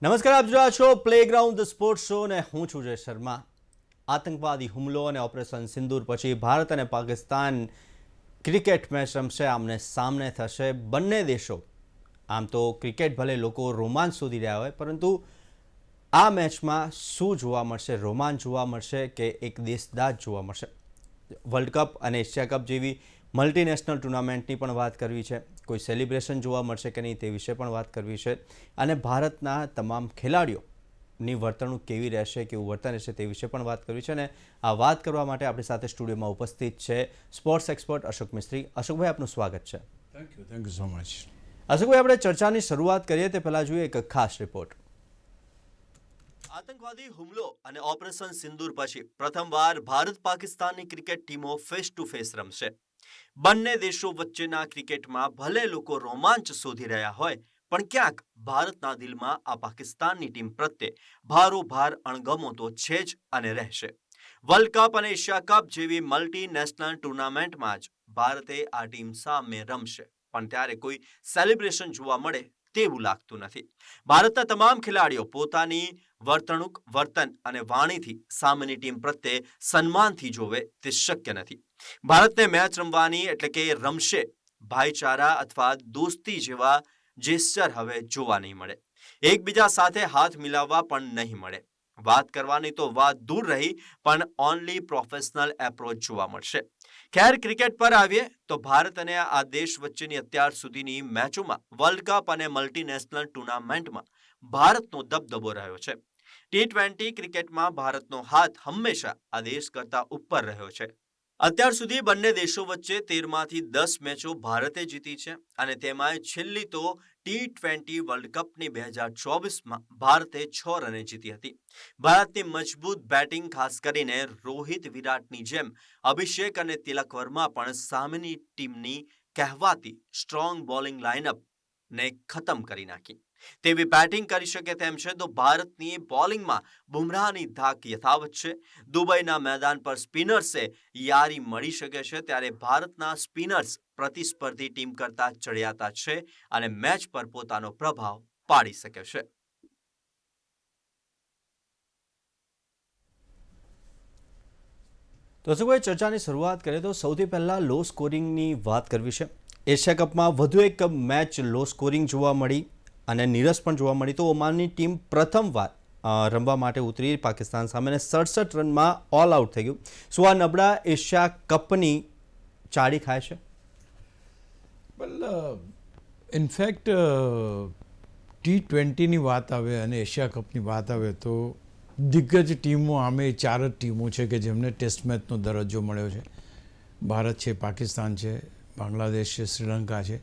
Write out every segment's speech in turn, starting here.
નમસ્કાર, આપ જોયા છો પ્લેગ્રાઉન્ડ ધ સ્પોર્ટ્સ શો અને હું છું જય શર્મા. આતંકવાદી હુમલો અને ઓપરેશન સિંદૂર પછી ભારત અને પાકિસ્તાન ક્રિકેટ મેચ રમશે, આમને સામને થશે. બંને દેશો આમ તો ક્રિકેટ ભલે લોકો રોમાંચ શોધી રહ્યા હોય, પરંતુ આ મેચમાં શું જોવા મળશે? રોમાંચ જોવા મળશે કે એક દેશદાજ જોવા મળશે? વર્લ્ડ કપ અને એશિયા કપ જેવી મલ્ટીનેશનલ ટુર્નામેન્ટની પણ વાત કરવી છે. કોઈ સેલિબ્રેશન જોવા મળશે કે નહીં તે વિશે પણ વાત કરવી છે. અને ભારતના તમામ ખેલાડીઓની વર્તણૂક કેવી રહેશે, કેવું વર્તન રહેશે તે વિશે પણ વાત કરવી છે. અને આ વાત કરવા માટે આપણી સાથે સ્ટુડિયોમાં ઉપસ્થિત છે સ્પોર્ટ્સ એક્સપર્ટ અશોક મિસ્ત્રી. અશોકભાઈ, આપનું સ્વાગત છે. Thank you so much. અશોકભાઈ, આપણે ચર્ચાની શરૂઆત કરીએ તે પહેલાં જોઈએ એક ખાસ રિપોર્ટ. આતંકવાદી હુમલો અને ઓપરેશન સિંદૂર પછી પ્રથમવાર ભારત પાકિસ્તાનની ક્રિકેટ ટીમો ફેસ ટુ ફેસ રમશે. બંને દેશો વચ્ચેના ક્રિકેટમાં ભલે લોકો રોમાંચ શોધી રહ્યા હોય, પણ ક્યાંક ભારતના દિલમાં આ પાકિસ્તાનની ટીમ પ્રત્યે ભારોભાર અણગમો તો છે જ અને રહેશે. વર્લ્ડ કપ અને એશિયા કપ જેવી મલ્ટીનેશનલ ટુર્નામેન્ટમાં જ ભારતે આ ટીમ સામે રમશે, પણ ત્યારે કોઈ સેલિબ્રેશન જોવા મળે તેવું લાગતું નથી. ભારતના તમામ ખેલાડીઓ પોતાની વર્તણૂક, વર્તન અને વાણીથી સામેની ટીમ પ્રત્યે સન્માનથી જોવે તે શક્ય નથી. ભારતને મેચ રમવાની એટલે કે રમશે ભાઈચારા અથવા દોસ્તી જેવા જેસ્ચર હવે જોવા નહીં મળે. એકબીજા સાથે હાથ મિલાવવા પણ નહીં મળે. વાત કરવાની તો વાત દૂર રહી, પણ ઓનલી પ્રોફેશનલ એપ્રોચ જોવા મળશે. ખેર, ક્રિકેટ પર આવીએ તો ભારત અને આ દેશ વચ્ચેની અત્યાર સુધીની મેચોમાં વર્લ્ડ કપ અને મલ્ટીનેશનલ ટુર્નામેન્ટમાં ભારતનો દબદબો રહ્યો છે. T20 ક્રિકેટમાં ભારતનો હાથ હંમેશા આ દેશ કરતા ઉપર રહ્યો છે. અત્યાર સુધી બંને દેશો વચ્ચે 13માંથી 10 મેચો ભારતે જીતી છે, અને તેમાંય છેલ્લી તો T20 વર્લ્ડ કપની 2024માં ભારતે 6 રને જીતી હતી. ભારતની મજબૂત બેટિંગ, ખાસ કરીને રોહિત, વિરાટની જેમ અભિષેક અને તિલક વર્મા પણ સામેની ટીમની કહેવાતી સ્ટ્રોંગ બોલિંગ લાઇનઅપને ખતમ કરી નાખી. તેવી બેટિંગ કરી શકે તેમ છે તો ભારતની બોલિંગમાં બુમરાહની ધાક યથાવત છે. દુબઈના મેદાન પર સ્પિનર્સે યારી મળી શકે છે, ત્યારે ભારતના સ્પિનર્સ પ્રતિસ્પર્ધી ટીમ કરતા ચડિયાતા છે અને મેચ પર પોતાનો પ્રભાવ પાડી શકે છે. તો અશોકભાઈ, ચર્ચાની શરૂઆત કરીએ તો સૌથી પહેલાં લો સ્કોરિંગની વાત કરવી છે. એશિયા કપમાં વધુ એક મેચ લો સ્કોરિંગ જોવા મળી અને નીરસ પણ જોવા મળી. તો ઓમાનની ટીમ પ્રથમવાર રમવા માટે ઉતરી પાકિસ્તાન સામે અને 67 રનમાં ઓલ આઉટ થઈ ગયું. શું આ નબળા એશિયા કપની ચાડી ખાય છે? વેલ, ઇનફેક્ટ T20ની વાત આવે અને એશિયા કપની વાત આવે તો દિગ્ગજ ટીમો આમે 4 જ ટીમો છે કે જેમને ટેસ્ટ મેચનો દરજ્જો મળ્યો છે. ભારત છે, પાકિસ્તાન છે, બાંગ્લાદેશ છે, શ્રીલંકા છે.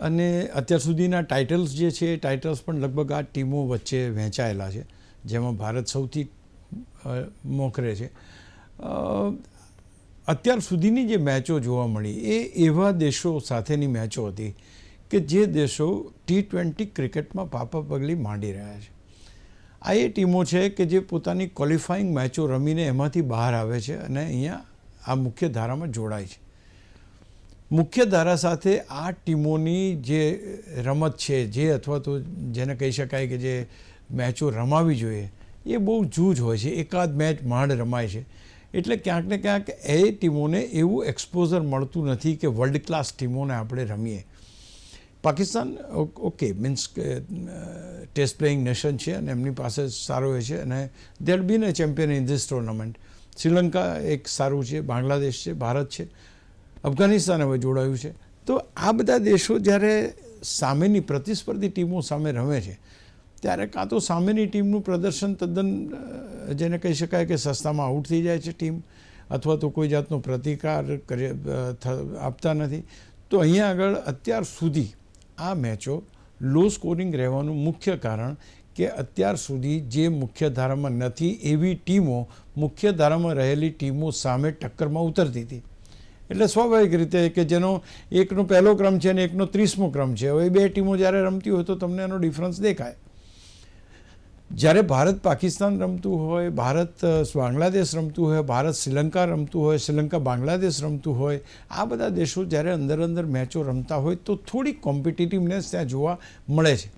અને અત્યાર સુધીના ટાઇટલ્સ જે છે એ ટાઇટલ્સ પણ લગભગ આ ટીમો વચ્ચે વહેંચાયેલા છે, જેમાં ભારત સૌથી મોખરે છે. અત્યાર સુધીની જે મેચો જોવા મળી એ એવા દેશો સાથેની મેચો હતી કે જે દેશો T20 ક્રિકેટમાં પાપા પગલી માંડી રહ્યા છે. આ એ ટીમો છે કે જે પોતાની ક્વોલિફાઈંગ મેચો રમીને એમાંથી બહાર આવે છે અને અહીંયા આ મુખ્ય ધારામાં જોડાય છે. મુખ્ય ધારા સાથે આ ટીમોની જે રમત છે, જે અથવા તો જેને કહી શકાય કે જે મેચો રમાવી જોઈએ, એ બહુ જૂજ હોય છે. એકાદ મેચ માંડ રમાય છે. એટલે ક્યાંક ને ક્યાંક એ ટીમોને એવું એક્સપોઝર મળતું નથી કે વર્લ્ડ ક્લાસ ટીમોને આપણે રમીએ. Pakistan okay means test playing nation છે અને એમની પાસે સારો એ છે અને they had been a champion in this tournament. Sri Lanka એક સારું છે, બાંગ્લાદેશ છે, ભારત છે, અફઘાનિસ્તાન હવે જોડાયું છે. તો આ બધા દેશો જ્યારે સામેની પ્રતિસ્પર્ધી ટીમો સામે રમે છે ત્યારે કાં તો સામેની ટીમનું પ્રદર્શન તદ્દન જેને કહી શકાય કે સસ્તામાં આઉટ થઈ જાય છે ટીમ, અથવા તો કોઈ જાતનો પ્રતિકાર આપતા નથી. તો અહીંયા આગળ અત્યાર સુધી આ મેચો લો સ્કોરિંગ રહેવાનું મુખ્ય કારણ કે અત્યાર સુધી જે મુખ્ય ધારામાં નથી એવી ટીમો મુખ્ય ધારામાં રહેલી ટીમો સામે ટક્કરમાં ઉતરતી હતી. એટલે સ્વાભાવિક રીતે કે જેનો એકનો પહેલો ક્રમ છે અને એકનો 30મો ક્રમ છે, હવે બે ટીમો જ્યારે રમતી હોય તો તમને એનો ડિફરન્સ દેખાય. જ્યારે ભારત પાકિસ્તાન રમતું હોય, ભારત બાંગ્લાદેશ રમતું હોય, ભારત શ્રીલંકા રમતું હોય, શ્રીલંકા બાંગ્લાદેશ રમતું હોય, આ બધા દેશો જ્યારે અંદર અંદર મેચો રમતા હોય તો થોડી કોમ્પિટિટિવનેસ ત્યાં જોવા મળે છે.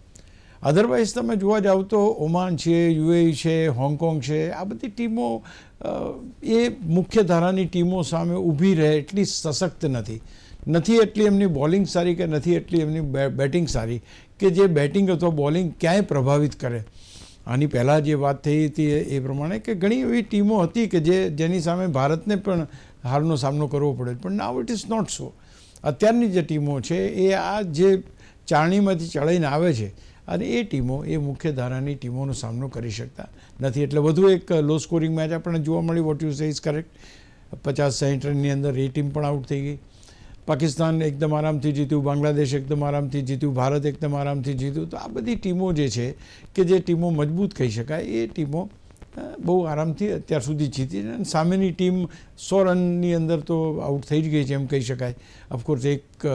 અધરવાઇઝ તમે જોવા જાવ તો ઓમાન છે, યુએઈ છે, હોંગકોંગ છે, આ બધી ટીમો એ મુખ્ય ધારાની ટીમો સામે ઊભી રહે એટલી સશક્ત નથી એટલી એમની બોલિંગ સારી કે નથી એટલી એમની બેટિંગ સારી કે જે બેટિંગ અથવા બોલિંગ ક્યાંય પ્રભાવિત કરે. આની પહેલાં જે વાત થઈ હતી એ પ્રમાણે કે ઘણી એવી ટીમો હતી કે જેની સામે ભારતને પણ હારનો સામનો કરવો પડે, પણ now it is not so. અત્યારની જે ટીમો છે એ આ જે ચારણીમાંથી ચડાઈને આવે છે અને એ ટીમો એ મુખ્ય ધારાની ટીમોનો સામનો કરી શકતા નથી. એટલે વધુ એક લો સ્કોરિંગ મેચ આપણને જોવા મળી. What you say is correct. 50-60 રનની અંદર એ ટીમ પણ આઉટ થઈ ગઈ. પાકિસ્તાન એકદમ આરામથી જીત્યું, બાંગ્લાદેશ એકદમ આરામથી જીત્યું, ભારત એકદમ આરામથી જીત્યું. તો આ બધી ટીમો જે છે કે જે ટીમો મજબૂત કહી શકાય એ ટીમો બહુ આરામથી અત્યાર સુધી જીતી છે. અને સામેની ટીમ 100 રનની અંદર તો આઉટ થઈ જ ગઈ છે એમ કહી શકાય. ઓફકોર્સ એક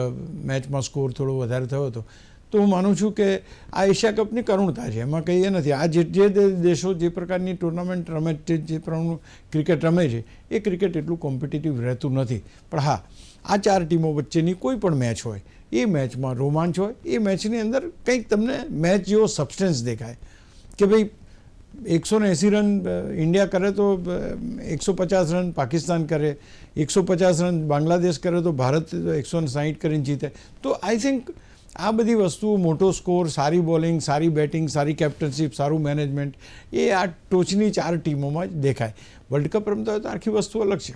મેચમાં સ્કોર થોડો વધારે થયો હતો. તો હું માનું છું કે આ એશિયા કપની કરુણતા છે, એમાં કંઈ એ નથી. આ જે દેશો જે પ્રકારની ટુર્નામેન્ટ રમે છે, જે પ્રકારનું ક્રિકેટ રમે છે એ ક્રિકેટ એટલું કોમ્પિટિટિવ રહેતું નથી. પણ હા, આ 4 ટીમો વચ્ચેની કોઈ પણ મેચ હોય એ મેચમાં રોમાંચ હોય. એ મેચની અંદર કંઈક તમને મેચ જેવો સબસ્ટન્સ દેખાય કે ભાઈ 180 રન ઇન્ડિયા કરે તો 150 રન પાકિસ્તાન કરે, 150 રન બાંગ્લાદેશ કરે તો ભારત 160 કરીને જીતે. તો આઈ થિંક આ બધી વસ્તુઓ, મોટો સ્કોર, સારી બોલિંગ, સારી બેટિંગ, સારી કેપ્ટનશીપ, સારું મેનેજમેન્ટ એ આ ટોચની 4 ટીમોમાં જ દેખાય. વર્લ્ડ કપ રમતા હોય તો આખી વસ્તુ અલગ છે.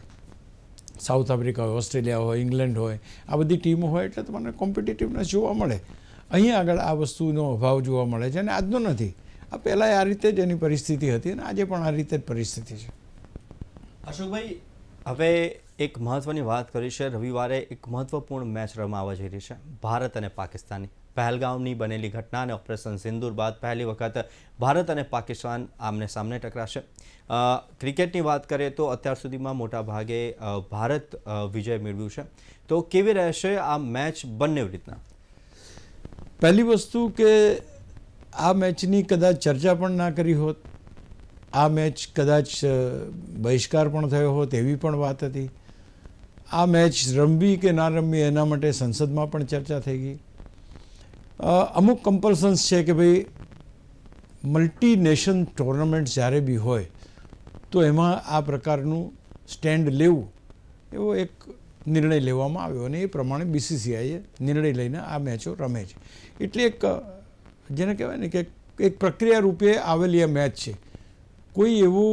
સાઉથ આફ્રિકા હોય, ઓસ્ટ્રેલિયા હોય, ઇંગ્લેન્ડ હોય, આ બધી ટીમો હોય એટલે તમને કોમ્પિટિટિવનેસ જોવા મળે. અહીંયા આગળ આ વસ્તુનો અભાવ જોવા મળે છે અને આજનો નથી. આ પહેલાં આ રીતે જ એની પરિસ્થિતિ હતી અને આજે પણ આ રીતે જ પરિસ્થિતિ છે. અશોકભાઈ, હવે એક મહત્વની વાત કરી છે. રવિવારે એક મહત્વપૂર્ણ મેચ રમાવા જઈ રહી છે ભારત અને પાકિસ્તાનની. પહેલગામની બનેલી ઘટના અને ઓપરેશન સિંદૂર બાદ પહેલી વખત ભારત અને પાકિસ્તાન આમને સામને ટકરાશે. ક્રિકેટની વાત કરીએ તો અત્યાર સુધીમાં મોટા ભાગે ભારત વિજય મેળવ્યું છે. તો કેવી રહેશે આ મેચ બંને રીતના? પહેલી વસ્તુ કે આ મેચની કદાચ ચર્ચા પણ ના કરી હોત, આ મેચ કદાચ બહિષ્કાર પણ થયો હોત એવી પણ વાત હતી. આ મેચ રમવી કે ના રમવી એના માટે સંસદમાં પણ ચર્ચા થઈ ગઈ. અમુક કમ્પલ્સન્સ છે કે ભાઈ મલ્ટી નેશન ટુર્નામેન્ટ જ્યારે બી હોય તો એમાં આ પ્રકારનું સ્ટેન્ડ લેવું એવો એક નિર્ણય લેવામાં આવ્યો અને એ પ્રમાણે BCCIએ નિર્ણય લઈને આ મેચો રમે છે. એટલે એક જેને કહેવાય ને કે એક પ્રક્રિયા રૂપે આવેલી આ મેચ છે. કોઈ એવું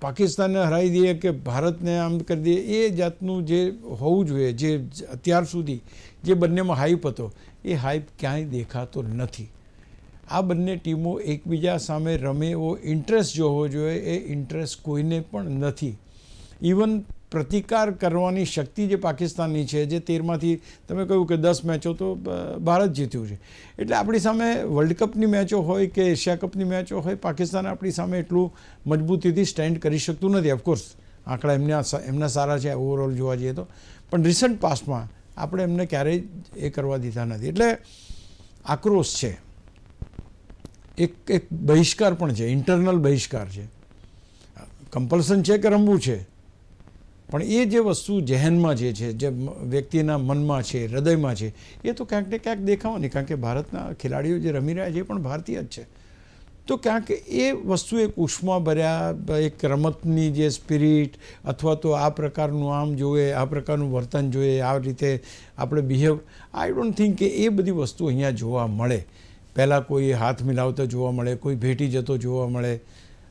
પાકિસ્તાનને હરાવી દઈએ કે ભારતને આમ કરી દઈએ એ જાતનું જે હોવું જોઈએ, જે અત્યાર સુધી જે બંનેમાં હાઈપ હતો એ હાઈપ ક્યાંય દેખાતો નથી. આ બંને ટીમો એકબીજા સામે રમે એવો ઇન્ટરેસ્ટ જો હોવો જોઈએ એ ઇન્ટરેસ્ટ કોઈને પણ નથી. ઇવન પ્રતિકાર કરવાની શક્તિ જે પાકિસ્તાનની છે, જે 13માંથી તમે કહ્યું કે 10 મેચો તો ભારત જીત્યું છે. એટલે આપણી સામે વર્લ્ડ કપની મેચો હોય કે એશિયા કપની મેચો હોય, પાકિસ્તાન આપણી સામે એટલું મજબૂતીથી સ્ટેન્ડ કરી શકતું નથી. ઓફકોર્સ આંકડા એમના સારા છે ઓવરઓલ જોવા જઈએ તો, પણ રિસન્ટ પાસ્ટમાં આપણે એમને ક્યારેય એ કરવા દીધા નથી. એટલે આક્રોશ છે, એક બહિષ્કાર પણ છે, ઇન્ટરનલ બહિષ્કાર છે. કમ્પલ્સન છે કે રમવું છે, પણ એ જે વસ્તુ જહેનમાં જે છે, જે વ્યક્તિના મનમાં છે, હૃદયમાં છે, એ તો ક્યાંક ને ક્યાંક દેખાવાની. કારણ કે ભારતના ખેલાડીઓ જે રમી રહ્યા છે એ પણ ભારતીય જ છે. તો ક્યાંક એ વસ્તુ એક ઉષ્મા ભર્યા એક રમતની જે સ્પિરિટ અથવા તો આ પ્રકારનું આમ જોઈએ, આ પ્રકારનું વર્તન જોઈએ, આ રીતે આપણે બિહેવ, આઈ ડોન્ટ થિંક કે એ બધી વસ્તુ અહીંયા જોવા મળે. પહેલાં કોઈ હાથ મિલાવતો જોવા મળે, કોઈ ભેટી જતો જોવા મળે.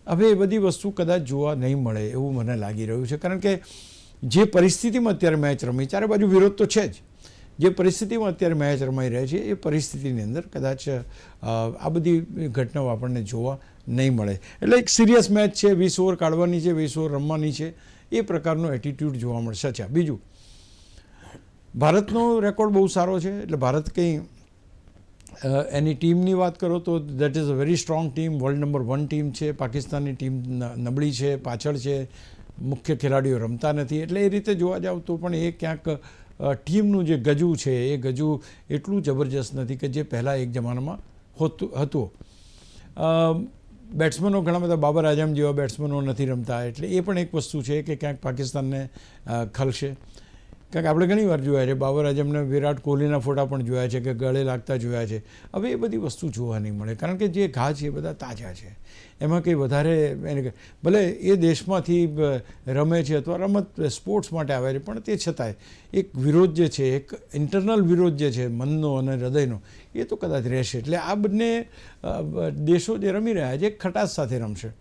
હવે એ બધી વસ્તુ કદાચ જોવા નહીં મળે એવું મને લાગી રહ્યું છે. કારણ કે જે પરિસ્થિતિમાં અત્યારે મેચ રમી, ચારે બાજુ વિરોધ તો છે જ, જે પરિસ્થિતિમાં અત્યારે મેચ રમાઈ રહી છે એ પરિસ્થિતિની અંદર કદાચ આ બધી ઘટનાઓ આપણને જોવા નહીં મળે. એટલે એક સિરિયસ મેચ છે, 20 ઓવર કાઢવાની છે, 20 ઓવર રમવાની છે, એ પ્રકારનો એટીટ્યૂડ જોવા મળશે. અચ્છા, બીજું ભારતનો રેકોર્ડ બહુ સારો છે. એટલે ભારત કંઈ એની ટીમની વાત કરો તો that is a very strong team, world number 1 team છે. પાકિસ્તાનની ટીમ નબળી છે, પાછળ છે, મુખ્ય ખેલાડીઓ રમતા નથી. એટલે એ રીતે જોવા જાવ તો પણ એ ક્યાંક ટીમનું જે ગજુ છે એ ગજુ એટલું જબરજસ્ત નથી કે જે પહેલાં એક જમાનામાં હતું. બેટ્સમેનો ઘણા બધા બાબર આઝમ જેવા બેટ્સમેનો નથી રમતા. એટલે એ પણ એક વસ્તુ છે કે ક્યાંક પાકિસ્તાનને ખલશે. કારણ કે આપણે ઘણી વાર જોયા છે, બાબર આઝમને વિરાટ કોહલીના ફોટા પણ જોયા છે કે ગળે લાગતા જોયા છે. હવે એ બધી વસ્તુ જોવા નહીં મળે, કારણ કે જે ઘા છે એ બધા તાજા છે, એમાં કંઈ વધારે એને ભલે એ દેશમાંથી રમે છે અથવા રમત સ્પોર્ટ્સ માટે આવે છે, પણ તે છતાંય એક વિરોધ જે છે, એક ઇન્ટરનલ વિરોધ જે છે મનનો અને હૃદયનો, એ તો કદાચ રહેશે. એટલે આ બંને દેશો જે રમી રહ્યા છે એ ખટાશ સાથે રમશે.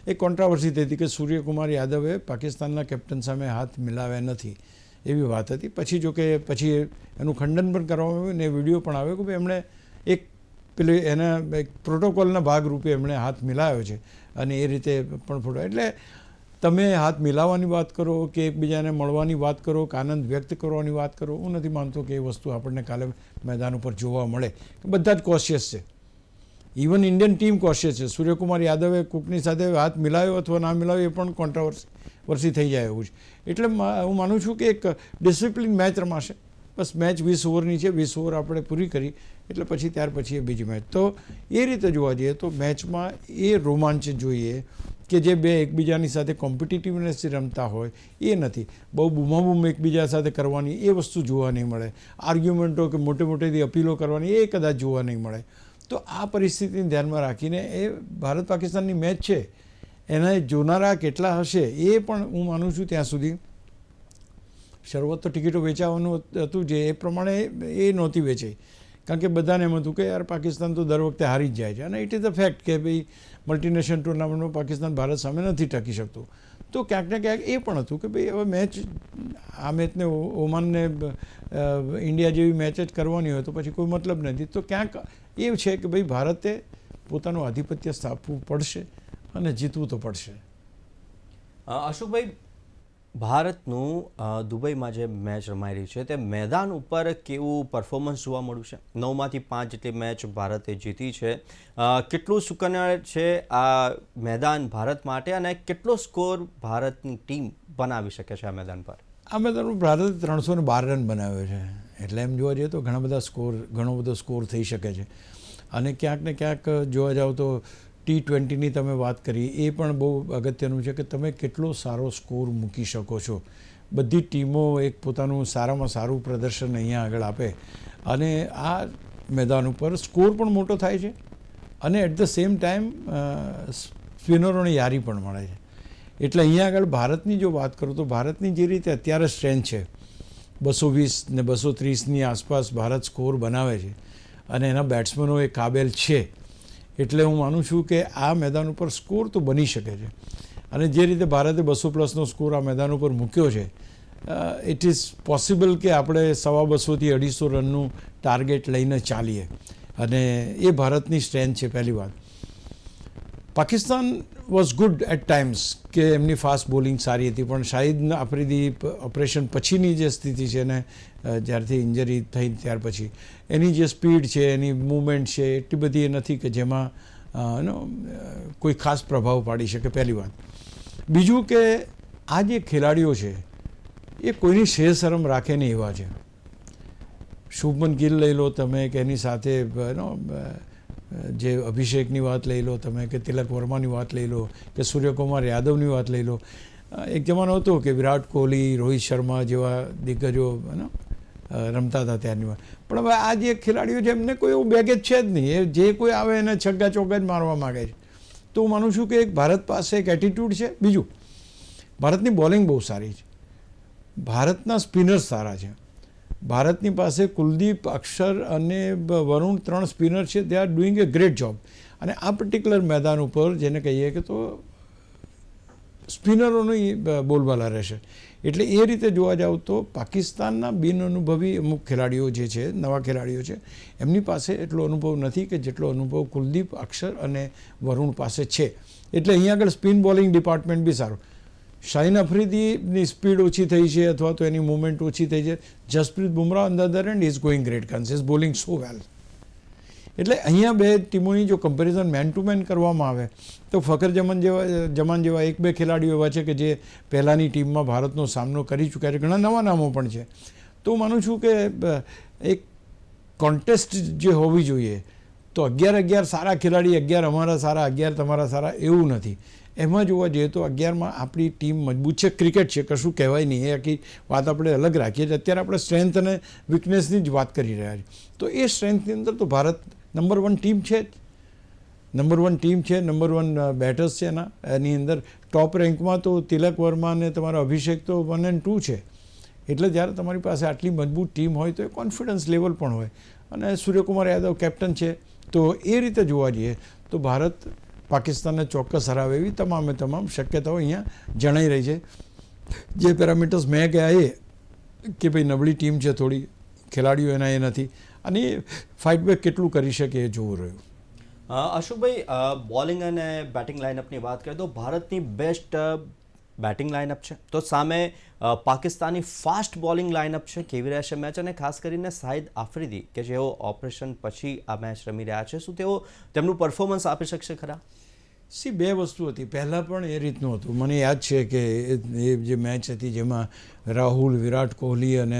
એક કોન્ટ્રાવર્સી થઈ હતી કે સૂર્યકુમાર યાદવે પાકિસ્તાનના કેપ્ટન સામે હાથ મિલાવ્યા નથી એવી વાત હતી. પછી જો કે પછી એનું ખંડન પણ કરવામાં આવ્યું ને વિડીયો પણ આવ્યો કે ભાઈ એમણે એક પેલી એના એક પ્રોટોકોલના ભાગરૂપે એમણે હાથ મિલાવ્યો છે અને એ રીતે પણ ફોટો. એટલે તમે હાથ મિલાવવાની વાત કરો કે એકબીજાને મળવાની વાત કરો કે આનંદ વ્યક્ત કરવાની વાત કરો, હું નથી માનતો કે એ વસ્તુ આપણને કાલે મેદાન ઉપર જોવા મળે. બધા જ કોશિયસ છે, ઇવન ઇન્ડિયન ટીમ કોશિયસ છે. સૂર્યકુમાર યાદવે કોકની સાથે હાથ મિલાવ્યો અથવા ના મિલાવ્યો એ પણ કોન્ટ્રાવર્સી થઈ જાય એવું છે. એટલે હું માનું છું કે એક ડિસિપ્લિન મેચ રમાશે. બસ મેચ 20 ઓવરની છે, 20 ઓવર આપણે પૂરી કરી એટલે પછી ત્યાર પછી એ બીજી મેચ. તો એ રીતે જોવા જઈએ તો મેચમાં એ રોમાંચ જોઈએ કે જે બે એકબીજાની સાથે કોમ્પિટિટિવનેસથી રમતા હોય એ નથી. બહુ બૂમાબૂમ એકબીજા સાથે કરવાની એ વસ્તુ જોવા નહીં મળે. આર્ગ્યુમેન્ટો કે મોટે મોટેથી અપીલો કરવાની એ કદાચ જોવા નહીં મળે. તો આ પરિસ્થિતિને ધ્યાનમાં રાખીને એ ભારત પાકિસ્તાનની મેચ છે એના જોનારા કેટલા હશે એ પણ હું માનું છું ત્યાં સુધી શરૂઆત તો ટિકિટો વેચાવાનું હતું જે એ પ્રમાણે એ નહોતી વેચાઈ, કારણ કે બધાને એમ હતું કે યાર પાકિસ્તાન તો દર વખતે હારી જ જાય છે અને ઇટ ઇઝ અ ફેક્ટ કે ભાઈ મલ્ટીનેશનલ ટુર્નામેન્ટમાં પાકિસ્તાન ભારત સામે નથી ટકી શકતું. તો ક્યાંક ને ક્યાંક એ પણ હતું કે ભાઈ હવે મેચ આ મેચને ઓમાનને ઇન્ડિયા જેવી મેચ જ કરવાની હોય તો પછી કોઈ મતલબ નથી. તો ક્યાંક એ છે કે ભાઈ ભારતે પોતાનું આધિપત્ય સ્થાપવું પડશે અને જીતવું તો પડશે. અશોકભાઈ, ભારતનું દુબઈમાં જે મેચ રમાઈ રહી છે તે મેદાન ઉપર કેવું પરફોર્મન્સ જોવા મળ્યું છે? 9માંથી 5 જેટલી મેચ ભારતે જીતી છે. કેટલું સુકન્યા છે આ મેદાન ભારત માટે અને કેટલો સ્કોર ભારતની ટીમ બનાવી શકે છે આ મેદાન પર? આ મેદાન પર ભારતે 312 રન બનાવ્યો છે, એટલે એમ જોવા જઈએ તો ઘણો બધો સ્કોર થઈ શકે છે. અને ક્યાંક ને ક્યાંક જોવા જાઓ તો T20ની તમે વાત કરી એ પણ બહુ અગત્યનું છે કે તમે કેટલો સારો સ્કોર મૂકી શકો છો. બધી ટીમો એક પોતાનું સારામાં સારું પ્રદર્શન અહીંયા આગળ આપે અને આ મેદાન ઉપર સ્કોર પણ મોટો થાય છે અને એટ ધ સેમ ટાઈમ સ્પિનરોની યારી પણ મળે છે. એટલે અહીંયા આગળ ભારતની જો વાત કરું તો ભારતની જે રીતે અત્યારે સ્ટ્રેન્થ છે 220 ને 230ની આસપાસ ભારત સ્કોર બનાવે છે અને એના બેટ્સમેનો એ કાબેલ છે. એટલે હું માનું છું કે આ મેદાન ઉપર સ્કોર તો બની શકે છે અને જે રીતે ભારતે 200+ સ્કોર આ મેદાન ઉપર મૂક્યો છે ઇટ ઇઝ પોસિબલ કે આપણે 250 થી 250 રનનું ટાર્ગેટ લઈને ચાલીએ અને એ ભારતની સ્ટ્રેન્થ છે. પહેલી વાત, Pakistan was good at times કે એમની ફાસ્ટ બોલિંગ સારી હતી, પણ શાહિદ આફ્રિદી ઓપરેશન પછીની જે સ્થિતિ છે ને જ્યારથી ઇન્જરી થઈ ત્યાર પછી એની જે સ્પીડ છે, એની મૂવમેન્ટ છે, એટલી બધી એ નથી કે જેમાં કોઈ ખાસ પ્રભાવ પાડી શકે. પહેલી વાત. બીજું કે આ જે ખેલાડીઓ છે એ કોઈની શરમ રાખે નહીં એવા છે. શુભમન ગિલ લઈ લો તમે કે એની સાથે જે અભિષેકની વાત લઈ લો તમે કે તિલક વર્માની વાત લઈ લો કે સૂર્યકુમાર યાદવની વાત લઈ લો. એક જમાનો હતો કે વિરાટ કોહલી, રોહિત શર્મા જેવા દિગ્ગજો રમતા હતા ત્યારની વાત. પણ હવે આ જે ખેલાડીઓ છે એમને કોઈ એવું બેગેજ છે જ નહીં. એ જે કોઈ આવે એને છગ્ગા ચોગ્ગા જ મારવા માગે છે. તો હું માનું છું કે એક ભારત પાસે એક એટીટ્યૂડ છે. બીજું, ભારતની બોલિંગ બહુ સારી છે, ભારતના સ્પિનર્સ સારા છે. ભારતની પાસે કુલદીપ, અક્ષર અને વરુણ 3 સ્પિનર છે. They are doing A great job. અને આ પર્ટિક્યુલર મેદાન ઉપર જેને કહીએ કે તો સ્પિનરોની બોલબાલા રહેશે. એટલે એ રીતે જોવા જાવ તો પાકિસ્તાનના બિનઅનુભવી અમુક ખેલાડીઓ જે છે, નવા ખેલાડીઓ છે, એમની પાસે એટલો અનુભવ નથી કે જેટલો અનુભવ કુલદીપ, અક્ષર અને વરુણ પાસે છે. એટલે અહીંયા આગળ સ્પિન બોલિંગ ડિપાર્ટમેન્ટ બી સારું. શાહિન આફ્રિદીની સ્પીડ ઓછી થઈ છે અથવા તો એની મૂવમેન્ટ ઓછી થઈ છે. Jasprit Bumrah on the other end is going great guns, is bowling so well. એટલે અહીંયા બે ટીમોની જો કમ્પેરિઝન મેન ટુ મેન કરવામાં આવે તો ફખર જમાન જેવા 1-2 ખેલાડીઓ એવા છે કે જે પહેલાંની ટીમમાં ભારતનો સામનો કરી ચૂક્યા છે. ઘણા નવા નામો પણ છે. તો હું માનું છું કે એક કોન્ટેસ્ટ જે હોવી જોઈએ તો 11 સારા ખેલાડી, 11 અમારા સારા, 11 તમારા સારા એવું નથી. એમાં જોવા જઈએ તો 11માં આપણી ટીમ મજબૂત છે. ક્રિકેટ છે, કશું કહેવાય નહીં, એ આખી વાત આપણે અલગ રાખીએ છીએ. અત્યારે આપણે સ્ટ્રેન્થ અને વીકનેસની જ વાત કરી રહ્યા છીએ. તો એ સ્ટ્રેન્થની અંદર તો ભારત નંબર 1 ટીમ છે જ. નંબર 1 ટીમ છે, નંબર 1 બેટર્સ છે એની અંદર. ટોપ રેન્કમાં તો તિલક વર્મા અને તમારો અભિષેક તો 1 and 2 છે. એટલે જ્યારે તમારી પાસે આટલી મજબૂત ટીમ હોય તો એ કોન્ફિડન્સ લેવલ પણ હોય. અને સૂર્યકુમાર યાદવ કેપ્ટન છે, તો એ રીતે જોવા જઈએ તો ભારત પાકિસ્તાનને ચોક્કસ હરાવે એવી તમામ શક્યતાઓ અહીંયા જણાઈ રહી છે. જે પેરામીટર્સ મેં કહ્યા એ કે ભાઈ નબળી ટીમ છે થોડી, ખેલાડીઓ એના એ નથી, અને એ ફાઇટબેક કેટલું કરી શકે એ જોવું રહ્યું. અશોકભાઈ, બોલિંગ અને બેટિંગ લાઇનઅપની વાત કરીએ તો ભારતની બેસ્ટ બેટિંગ લાઇનઅપ છે, તો સામે પાકિસ્તાની ફાસ્ટ બોલિંગ લાઇનઅપ છે. કેવી રહેશે મેચ? અને ખાસ કરીને શાહિદ આફ્રિદી કે જેઓ ઓપરેશન પછી આ મેચ રમી રહ્યા છે, શું તેઓ તેમનું પરફોર્મન્સ આપી શકશે ખરા? બે વસ્તુ હતી. પહેલાં પણ એ રીતનું હતું. મને યાદ છે કે એ જે મેચ હતી જેમાં રાહુલ, વિરાટ કોહલી અને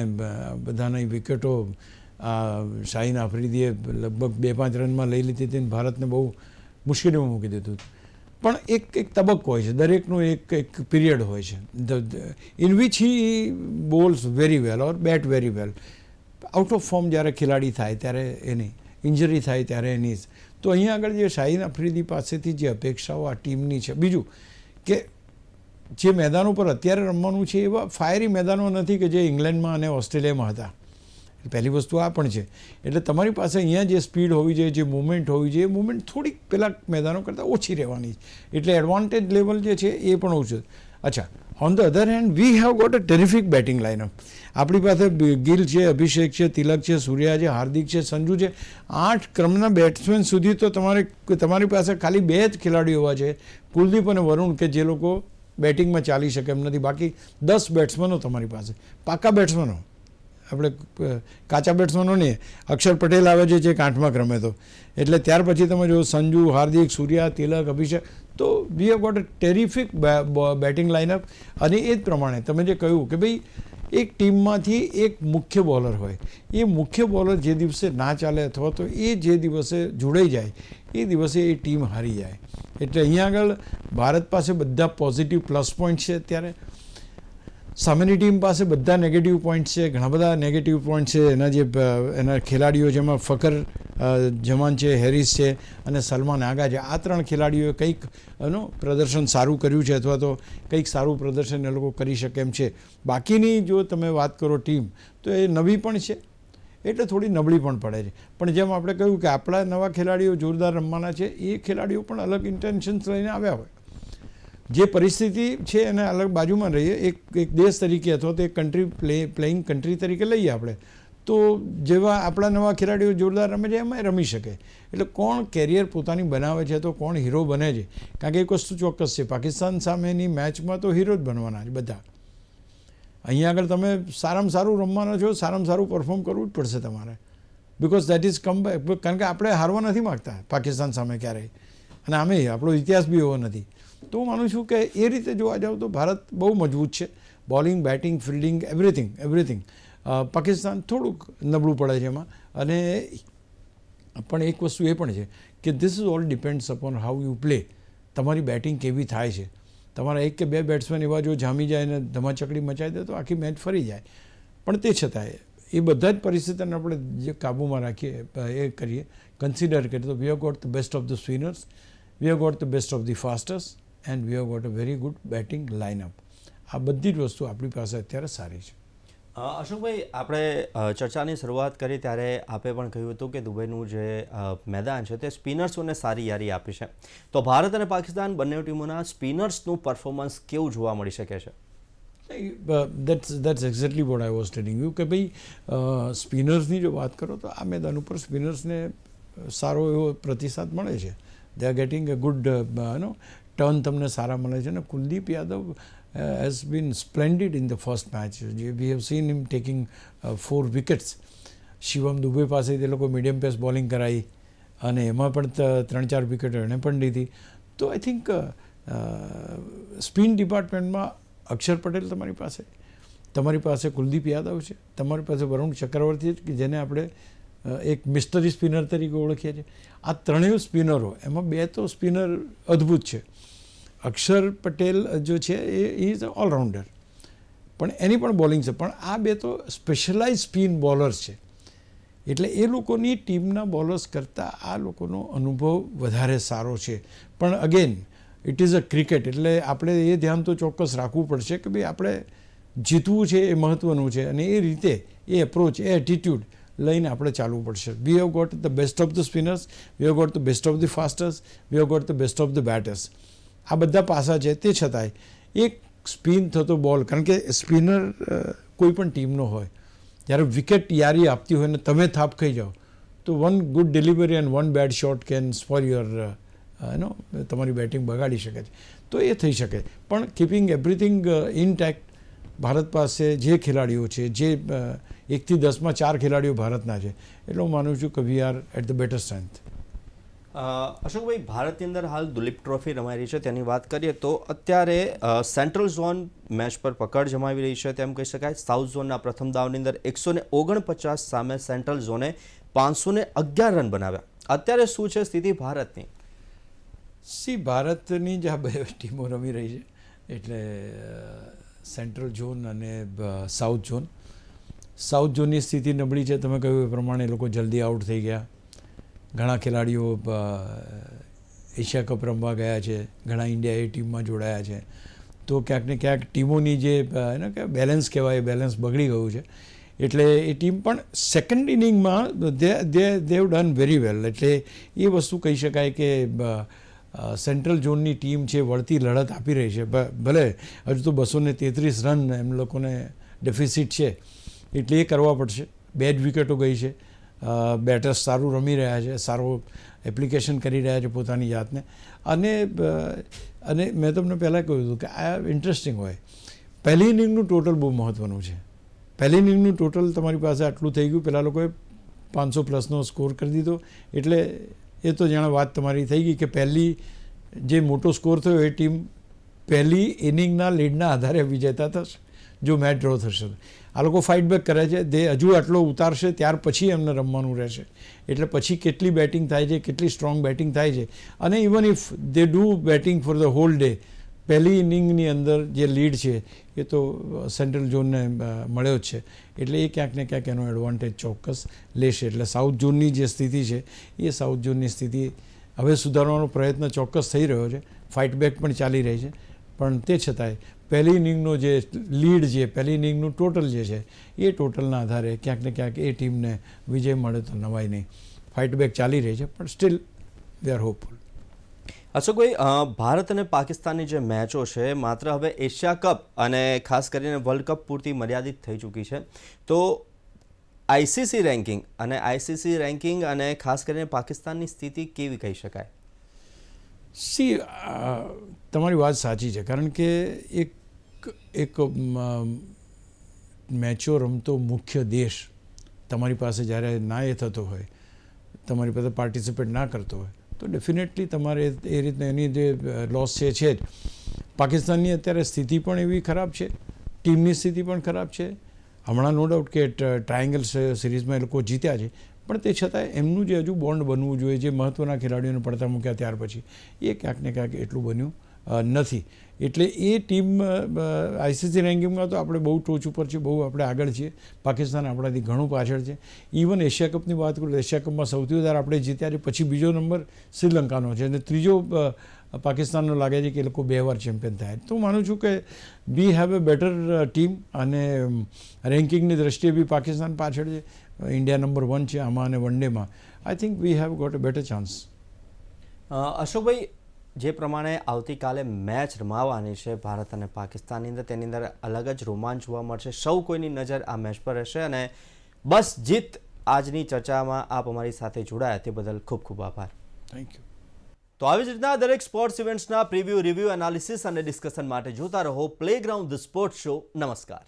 બધાની વિકેટો શાહીન આફ્રિદીએ લગભગ 2-5 રનમાં લઈ લીધી હતી. ભારતને બહુ મુશ્કેલીમાં મૂકી દીધું. પણ એક તબક્કો હોય છે, દરેકનું એક પીરિયડ હોય છે in which he bowls very well or bat very well. Out of form જ્યારે ખેલાડી થાય ત્યારે એની ઇન્જરી થાય ત્યારે એની. તો અહીંયા આગળ જે શાહીન આફ્રિદી પાસેથી જે અપેક્ષાઓ આ ટીમની છે, બીજું કે જે મેદાનો પર અત્યારે રમવાનું છે એવા ફાયરી મેદાનો નથી કે જે ઇંગ્લેન્ડમાં અને ઓસ્ટ્રેલિયામાં હતા. પહેલી વસ્તુ આ પણ છે. એટલે તમારી પાસે અહીંયા જે સ્પીડ હોવી જોઈએ, જે મુવમેન્ટ હોવી જોઈએ, એ મુવમેન્ટ થોડીક પેલા મેદાનો કરતાં ઓછી રહેવાની છે. એટલે એડવાન્ટેજ લેવલ જે છે એ પણ ઓછું. અચ્છા, on the other hand we have got a terrific batting lineup. આપણી પાસે ગિલ છે, અભિષેક છે, તિલક છે, સૂર્યા છે, હાર્દિક છે, સંજુ છે. 8 ક્રમના બેટ્સમેન સુધી તો તમારી પાસે ખાલી 2 જ ખેલાડીઓ એવા છે, કુલદીપ અને વરુણ, કે જે લોકો બેટિંગમાં ચાલી શકે એમ નથી. બાકી 10 બેટ્સમેનો તમારી પાસે, પાકા બેટ્સમેનો. આપણે કાચા બેટ્સમેનો નહીં. અક્ષર પટેલ આવે છે જે 8મા ક્રમે તો. એટલે ત્યાર પછી તમે જો સંજુ, હાર્દિક, સૂર્યા, તિલક, અભિષેક, તો we have got a terrific batting lineup. અને એ જ પ્રમાણે તમે જે કહ્યું કે ભાઈ એક ટીમમાંથી એક મુખ્ય બોલર હોય, એ મુખ્ય બોલર જે દિવસે ના ચાલે અથવા તો એ જે દિવસે જોડાઈ જાય એ દિવસે એ ટીમ હારી જાય. એટલે અહીંયા આગળ ભારત પાસે બધા પોઝિટિવ પ્લસ પોઈન્ટ છે. અત્યારે સામેની ટીમ પાસે બધા નેગેટિવ પોઈન્ટ છે, ઘણા બધા નેગેટિવ પોઈન્ટ છે. એના ખેલાડીઓ જેમાં ફખર જમાન છે, હેરિસ છે અને સલમાન આગા છે. આ 3 ખેલાડીઓએ કંઈક પ્રદર્શન સારું કર્યું છે અથવા તો કંઈક સારું પ્રદર્શન એ લોકો કરી શકે એમ છે. બાકીની જો તમે વાત કરો ટીમ, તો એ નવી પણ છે એટલે થોડી નબળી પણ પડે છે. પણ જેમ આપણે કહ્યું કે આપણા નવા ખેલાડીઓ જોરદાર રમવાના છે, એ ખેલાડીઓ પણ અલગ ઇન્ટેન્શન્સ લઈને આવ્યા હોય. જે પરિસ્થિતિ છે એને અલગ બાજુમાં રહીએ, એક દેશ તરીકે અથવા તો એક કન્ટ્રી પ્લેઇંગ કન્ટ્રી તરીકે લઈએ આપણે, તો જેવા આપણા નવા ખેલાડીઓ જોરદાર રમે છે એમાં રમી શકે. એટલે કોણ કેરિયર પોતાની બનાવે છે તો કોણ હીરો બને છે. કારણ કે એક વસ્તુ ચોક્કસ છે, પાકિસ્તાન સામેની મેચમાં તો હીરો જ બનવાના છે બધા. અહીંયા આગળ તમે સારામાં સારું રમવાના છો, સારામાં સારું પરફોર્મ કરવું જ પડશે તમારે. Because that is come back. કારણ કે આપણે હારવા નથી માગતા પાકિસ્તાન સામે ક્યારેય, અને આમે આપણો ઇતિહાસ બી એવો નથી. તો હું માનું છું કે એ રીતે જોવા જાવ તો ભારત બહુ મજબૂત છે. Bowling, batting, fielding, everything. Pakistan થોડુંક નબળું પડે છે એમાં. અને પણ એક વસ્તુ એ પણ છે કે this is all depends upon how you play. તમારી બેટિંગ કેવી થાય છે. તમારા 1 કે 2 બેટ્સમેન એવા જો જામી જાય અને ધમાચકડી મચાવી દે તો આખી મેચ ફરી જાય. પણ તે છતાંય એ બધા જ પરિસ્થિતિને આપણે જે કાબૂમાં રાખીએ, એ કરીએ, કન્સિડર કરીએ, તો we have got the best of the spinners, we have got the best of the fasters and we have got a very good batting lineup. આ બધી જ વસ્તુ આપણી પાસે અત્યારે સારી છે. અશોકભાઈ, આપણે ચર્ચાની શરૂઆત કરી ત્યારે આપે પણ કહ્યું હતું કે દુબઈનું જે મેદાન છે તે સ્પિનર્સોને સારી યારી આપી છે. તો ભારત અને પાકિસ્તાન બંને ટીમોના સ્પિનર્સનું પરફોર્મન્સ કેવું જોવા મળી શકે છે? That's exactly what I was telling you કે ભાઈ સ્પિનર્સની જો વાત કરો તો આ મેદાન ઉપર સ્પિનર્સને સારો એવો પ્રતિસાદ મળે છે. They are getting a good turn તમને સારા મળે છે. અને Kuldeep Yadav has been splendid in the first match. We have seen him taking 4 wickets. Shivam Dubey પાસે તે લોકો મીડિયમ પેસ બોલિંગ કરાવી અને એમાં પણ 3-4 વિકેટો એણે પણ લીધી. તો આઈ થિંક સ્પિન ડિપાર્ટમેન્ટમાં અક્ષર પટેલ તમારી પાસે કુલદીપ યાદવ છે, તમારી પાસે વરુણ ચક્રવર્તી છે કે જેને આપણે એક મિસ્ટરી સ્પિનર તરીકે ઓળખીએ છીએ. આ ત્રણેય સ્પિનરો, એમાં 2 તો સ્પિનર અદ્ભુત છે. અક્ષર પટેલ જો છે એ ઇઝ ઓલરાઉન્ડર, પણ એની પણ બોલિંગ છે, પણ આ બે તો સ્પેશિયલાઇઝ સ્પિન બોલર્સ છે. એટલે એ લોકોની ટીમના બોલર્સ કરતાં આ લોકોનો અનુભવ વધારે સારો છે. પણ again it is a cricket, એટલે આપણે એ ધ્યાન તો ચોક્કસ રાખવું પડશે કે ભાઈ આપણે જીતવું છે એ મહત્ત્વનું છે, અને એ રીતે એ એપ્રોચ, એ એટીટ્યૂડ લઈને આપણે ચાલવું પડશે. We have got the best of the spinners, we have got the best of the fasters, we have got the best of the batters. આ બધા પાસા છે. તે છતાંય એક સ્પિન થતો બોલ, કારણ કે સ્પિનર કોઈ પણ ટીમનો હોય, જ્યારે વિકેટ યારી આપતી હોય ને તમે થાપ ખાઈ જાઓ તો one good delivery and one bad shot can spoil your તમારી બેટિંગ બગાડી શકે છે. તો એ થઈ શકે, પણ કીપિંગ એવરીથિંગ ઇનટેક્ટ ભારત પાસે જે ખેલાડીઓ છે, જે 1 થી 10માં 4 ખેલાડીઓ ભારતના છે, એટલે હું માનું છું કે we are at the better strength. અશોકભાઈ, ભારતની અંદર હાલ દુલીપ ટ્રોફી રમાઈ રહી છે, તેની વાત કરીએ તો અત્યારે સેન્ટ્રલ ઝોન મેચ પર પકડ જમાવી રહી છે તેમ કહી શકાય. સાઉથ ઝોનના પ્રથમ દાવની અંદર 149 સામે સેન્ટ્રલ ઝોને 511 રન બનાવ્યા. અત્યારે શું છે સ્થિતિ ભારતની? ભારતની જ આ બે ટીમો રમી રહી છે, એટલે સેન્ટ્રલ ઝોન અને સાઉથ ઝોન. સાઉથ ઝોનની સ્થિતિ નબળી છે, તમે કહ્યું એ પ્રમાણે એ લોકો જલ્દી આઉટ થઈ ગયા. ઘણા ખેલાડીઓ એશિયા કપ રમવા ગયા છે, ઘણા ઇન્ડિયા એ ટીમમાં જોડાયા છે. તો ક્યાંક ને ક્યાંક ટીમોની જે બેલેન્સ કહેવાય, એ બેલેન્સ બગડી ગયું છે. એટલે એ ટીમ પણ સેકન્ડ ઇનિંગમાં they have done very well. એટલે એ વસ્તુ કહી શકાય કે સેન્ટ્રલ ઝોનની ટીમ છે વળતી લડત આપી રહી છે. ભલે હજુ તો 233 રન એમ લોકોને ડેફિસિટ છે, એટલે એ કરવા પડશે. 2 જ વિકેટો ગઈ છે. બેટર્સ સારું રમી રહ્યા છે, સારું એપ્લિકેશન કરી રહ્યા છે પોતાની જાતને. અને મેં તમને પહેલાં કહ્યું હતું કે આ ઇન્ટરેસ્ટિંગ હોય, પહેલી ઇનિંગનું ટોટલ બહુ મહત્ત્વનું છે. પહેલી ઇનિંગનું ટોટલ તમારી પાસે આટલું થઈ ગયું, પેલા લોકોએ 500+ સ્કોર કરી દીધો, એટલે એ તો જાણે વાત તમારી થઈ ગઈ કે પહેલી જે મોટો સ્કોર થયો એ ટીમ પહેલી ઇનિંગના લીડના આધારે વિજેતા થશે જો મેચ ડ્રો થશે. આ લોકો ફાઇટ બેક કરે છે, તે હજુ આટલો ઉતારશે ત્યાર પછી એમને રમવાનું રહેશે. એટલે પછી કેટલી બેટિંગ થાય છે, કેટલી સ્ટ્રોંગ બેટિંગ થાય છે, અને even if they do batting for the hall day, પહેલી ઇનિંગની અંદર જે લીડ છે એ તો સેન્ટ્રલ ઝોનને મળ્યો જ છે. એટલે એ ક્યાંક ને ક્યાંક એનો એડવાન્ટેજ ચોક્કસ લેશે. એટલે સાઉથ ઝોનની જે સ્થિતિ છે એ સાઉથ ઝોનની સ્થિતિ હવે સુધારવાનો પ્રયત્ન ચોક્કસ થઈ રહ્યો છે. ફાઇટ બેક પણ ચાલી રહી છે, પણ તે છતાંય પહેલી ઇનિંગનો જે લીડ છે, પહેલી ઇનિંગનું ટોટલ જે છે, એ ટોટલના આધારે ક્યાંક ને ક્યાંક એ ટીમને વિજય મળે તો નવાય નહીં. ફાઇટ બેક ચાલી રહી છે, પણ સ્ટીલ વી આર હોપફુલ. અશોકભાઈ, ભારત અને પાકિસ્તાનની જે મેચો છે માત્ર હવે એશિયા કપ અને ખાસ કરીને વર્લ્ડ કપ પૂરતી મર્યાદિત થઈ ચૂકી છે. તો આઈસીસી રેન્કિંગ અને ખાસ કરીને પાકિસ્તાનની સ્થિતિ કેવી કહી શકાય? તમારી વાત સાચી છે, કારણ કે એક મેચો રમતો મુખ્ય દેશ તમારી પાસે જ્યારે ના એ થતો હોય, તમારી પાસે પાર્ટિસિપેટ ના કરતો હોય, તો ડેફિનેટલી તમારે એ રીતના એની જે લોસ છે જ. પાકિસ્તાનની અત્યારે સ્થિતિ પણ એવી ખરાબ છે, ટીમની સ્થિતિ પણ ખરાબ છે. હમણાં નો ડાઉટ કે ટ્રાયંગલ સિરીઝમાં એ લોકો જીત્યા છે, પણ તે છતાંય એમનું જે હજુ બોન્ડ બનવું જોઈએ, જે મહત્ત્વના ખેલાડીઓને પડતા મૂક્યા ત્યાર પછી, એ ક્યાંક ને ક્યાંક એટલું બન્યું નથી. એટલે એ ટીમ આઈસીસી રેન્કિંગમાં તો આપણે બહુ ટોચ ઉપર છે, બહુ આપણે આગળ છીએ. પાકિસ્તાન આપણાથી ઘણું પાછળ છે. ઇવન એશિયા કપની વાત કરું તો એશિયા કપમાં સૌથી વધારે આપણે જીત્યા છે, પછી બીજો નંબર શ્રીલંકાનો છે, અને ત્રીજો પાકિસ્તાનનો લાગે છે કે એ લોકો 2 વાર ચેમ્પિયન થાય. તો હું માનું છું કે we have a better team, અને રેન્કિંગની દ્રષ્ટિએ બી પાકિસ્તાન પાછળ છે. ઇન્ડિયા નંબર 1 છે આમાં, અને વન ડેમાં I think we have got a better chance. અશોકભાઈ, જે પ્રમાણે આવતીકાલે મેચ રમાવાની છે ભારત અને પાકિસ્તાનની અંદર, તેની અંદર અલગ જ રોમાંચ જોવા મળશે. સૌ કોઈની નજર આ મેચ પર રહેશે, અને બસ જીત આજની ચર્ચામાં આપ અમારી સાથે જોડાયા તે બદલ ખૂબ ખૂબ આભાર. Thank you. તો આવી જ રીતના દરેક સ્પોર્ટ્સ ઇવેન્ટ્સના પ્રિવ્યૂ, રિવ્યૂ, એનાલિસિસ અને ડિસ્કશન માટે જોતા રહો પ્લેગ્રાઉન્ડ ધ સ્પોર્ટ્સ શો. નમસ્કાર.